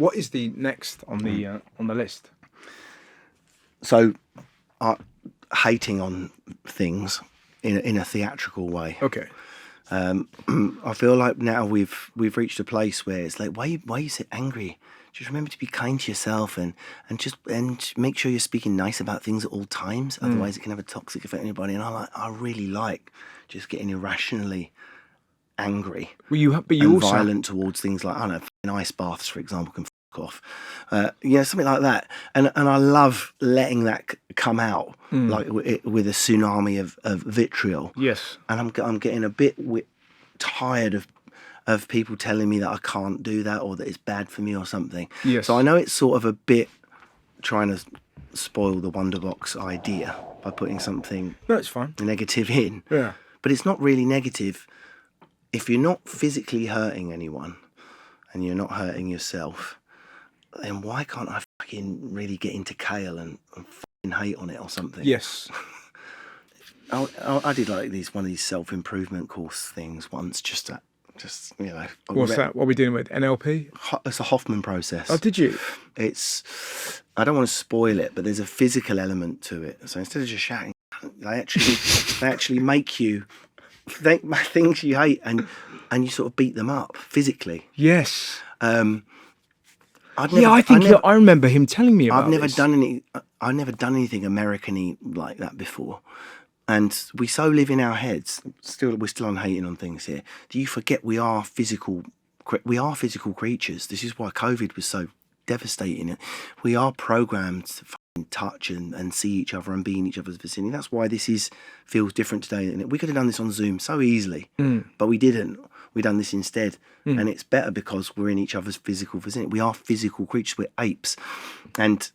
What is the next on the list? So, hating on things in a theatrical way. Okay. I feel like now we've reached a place where it's like, why are you so angry? Just remember to be kind to yourself and make sure you're speaking nice about things at all times. Otherwise, it can have a toxic effect on your body. And I really like just getting irrationally angry and violent towards things like, I don't know, ice baths, for example, can off, something like that, and I love letting that come out like with a tsunami of vitriol. Yes, and I'm getting a bit tired of people telling me that I can't do that or that it's bad for me or something. Yes. So I know it's sort of a bit trying to spoil the Wonderbox idea by putting something negative in. Yeah, but it's not really negative if you're not physically hurting anyone and you're not hurting yourself. Then why can't I fucking really get into kale and fucking hate on it or something? Yes. I did like one of these self-improvement course things once, just What's that? What are we dealing with? NLP? It's a Hoffman process. Oh, did you? I don't want to spoil it, but there's a physical element to it. So instead of just shouting, they actually make you think things you hate and you sort of beat them up physically. Yes. I remember him telling me about this. I've never done anything American-y like that before. And we so live in our heads. We're still on hating on things here. Do you forget we are physical creatures? This is why COVID was so devastating. We are programmed to fucking touch and see each other and be in each other's vicinity. That's why this feels different today. We could have done this on Zoom so easily, but we didn't. We done this instead, and it's better because we're in each other's physical vicinity. We are physical creatures. We're apes, and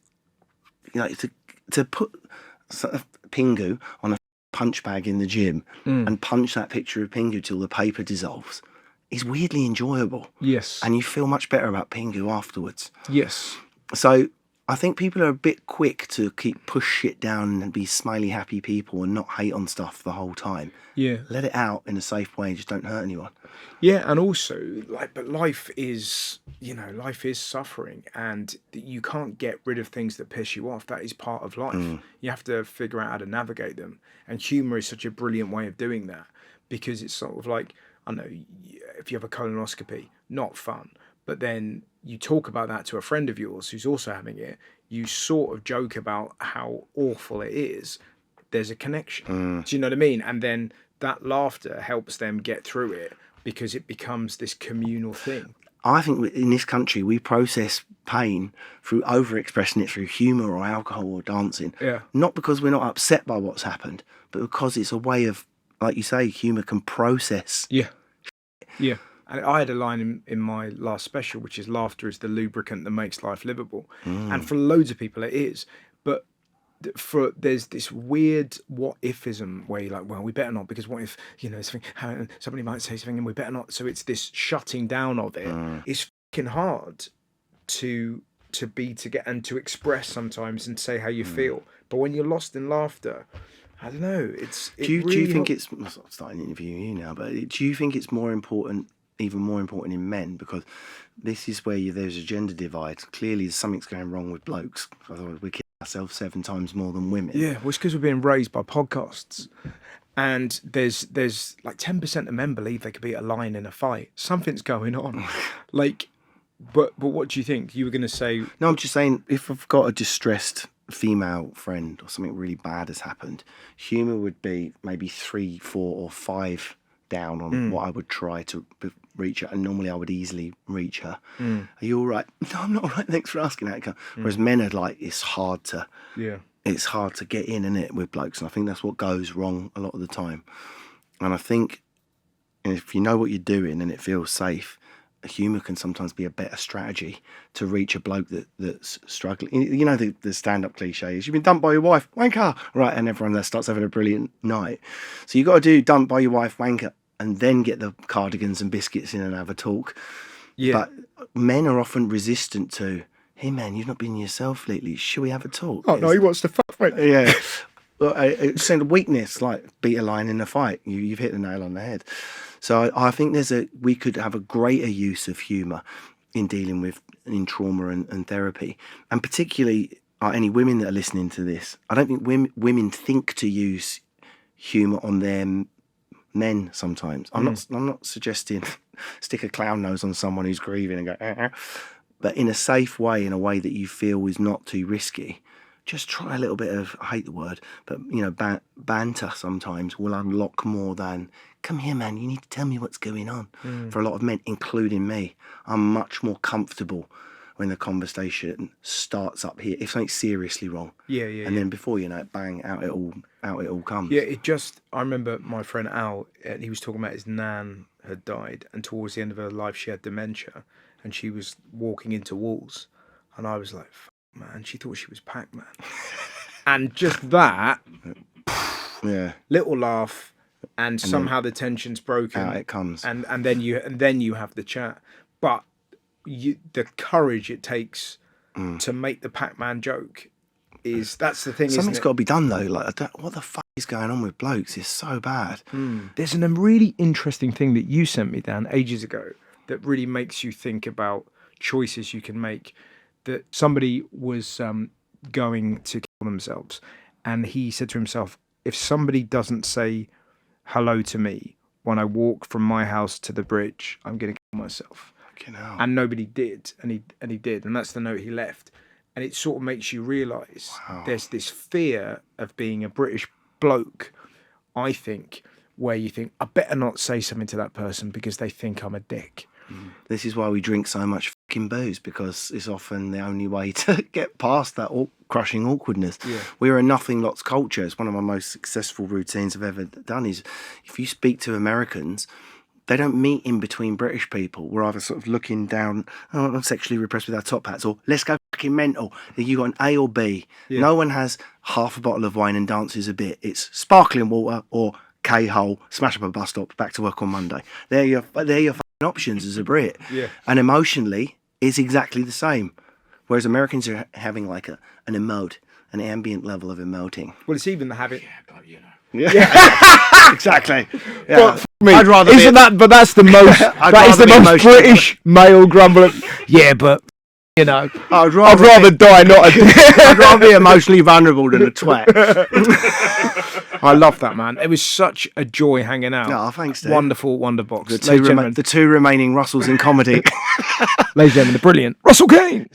to put a Pingu on a punch bag in the gym and punch that picture of Pingu till the paper dissolves is weirdly enjoyable. Yes, and you feel much better about Pingu afterwards. Yes. So I think people are a bit quick to push shit down and be smiley, happy people and not hate on stuff the whole time. Yeah. Let it out in a safe way. Just don't hurt anyone. Yeah, and also, but life is suffering, and you can't get rid of things that piss you off. That is part of life. You have to figure out how to navigate them. And humour is such a brilliant way of doing that, because it's sort of like, I don't know, if you have a colonoscopy, not fun. But then you talk about that to a friend of yours who's also having it. You sort of joke about how awful it is. There's a connection. Do you know what I mean? And then that laughter helps them get through it because it becomes this communal thing. I think in this country we process pain through over-expressing it through humour or alcohol or dancing. Yeah. Not because we're not upset by what's happened, but because it's a way of, like you say, humour can process. Yeah. Yeah. And I had a line in my last special, which is laughter is the lubricant that makes life livable. And for loads of people it is. But there's this weird what ifism where you're like, well, we better not, because what if, somebody might say something and we better not. So it's this shutting down of it. It's fucking hard to be together and to express sometimes and say how you feel. But when you're lost in laughter, I don't know. Do you think it's, I'm starting interviewing you now, but do you think it's even more important in men? Because this is where there's a gender divide. Clearly something's going wrong with blokes. Otherwise we kill ourselves 7 times more than women. Yeah, well, it's because we're being raised by podcasts. And there's like 10% of men believe they could beat a lion in a fight. Something's going on. But what do you think? You were going to say... No, I'm just saying, if I've got a distressed female friend or something really bad has happened, humour would be maybe 3, 4 or 5 down on what I would try to reach her, and normally I would easily reach her. Are you all right? No, I'm not all right, thanks for asking that. Whereas men are like, it's hard to get in, isn't it, with blokes? And I think that's what goes wrong a lot of the time. And I think if you know what you're doing and it feels safe, humour can sometimes be a better strategy to reach a bloke that's struggling. You know, the stand-up cliche is, you've been dumped by your wife, wanker, right? And everyone there starts having a brilliant night. So you've got to do dumped by your wife, wanker, and then get the cardigans and biscuits in and have a talk. Yeah. But men are often resistant to, hey man, you've not been yourself lately, should we have a talk? Oh, no, he wants to fuck, mate. Yeah. It's a weakness, like beat a lion in a fight. You've hit the nail on the head. So I think we could have a greater use of humour in dealing with in trauma and therapy, and particularly any women that are listening to this, I don't think women think to use humour on their men sometimes. I'm not suggesting stick a clown nose on someone who's grieving and go, but in a safe way, in a way that you feel is not too risky. Just try a little bit of, I hate the word, but banter sometimes will unlock more than, come here, man, you need to tell me what's going on. For a lot of men, including me, I'm much more comfortable when the conversation starts up here. If something's seriously wrong. And then before you know it, bang, out it all comes. I remember my friend Al, he was talking about his nan had died, and towards the end of her life she had dementia, and she was walking into walls, and I was like, man, she thought she was Pac-Man. And just that, little laugh, and somehow the tension's broken. Out it comes. And then you have the chat. But the courage it takes to make the Pac-Man joke that's the thing. Something's got to be done though. Like, what the fuck is going on with blokes? It's so bad. There's a really interesting thing that you sent me, Dan, ages ago that really makes you think about choices you can make. That somebody was going to kill themselves, and he said to himself, if somebody doesn't say hello to me when I walk from my house to the bridge, I'm going to kill myself. And nobody did, and he did, and that's the note he left. And it sort of makes you realise there's this fear of being a British bloke, I think, where you think, I better not say something to that person because they think I'm a dick. This is why we drink so much fucking booze, because it's often the only way to get past that crushing awkwardness. We're a nothing lots culture. It's one of my most successful routines I've ever done. Is if you speak to Americans, they don't meet in between British people. We're either sort of looking down, I'm sexually repressed with our top hats, or let's go fucking mental. You got an A or B. No one has half a bottle of wine and dances a bit. It's sparkling water or K-hole, smash up a bus stop, back to work on Monday. They're your fucking options as a Brit. And emotionally, it's exactly the same. Whereas Americans are having like an emote, an ambient level of emoting. Well, it's even the habit. Exactly. But for me, I'd rather but that's the most. That is the most British male grumble. Yeah, but I'd rather die, not a dick. I'd rather be emotionally vulnerable than a twat. I love that, man. It was such a joy hanging out. Oh, thanks, Dave. Wonderful Wonderbox. The two remaining Russells in comedy. Ladies and gentlemen, the brilliant Russell Kane.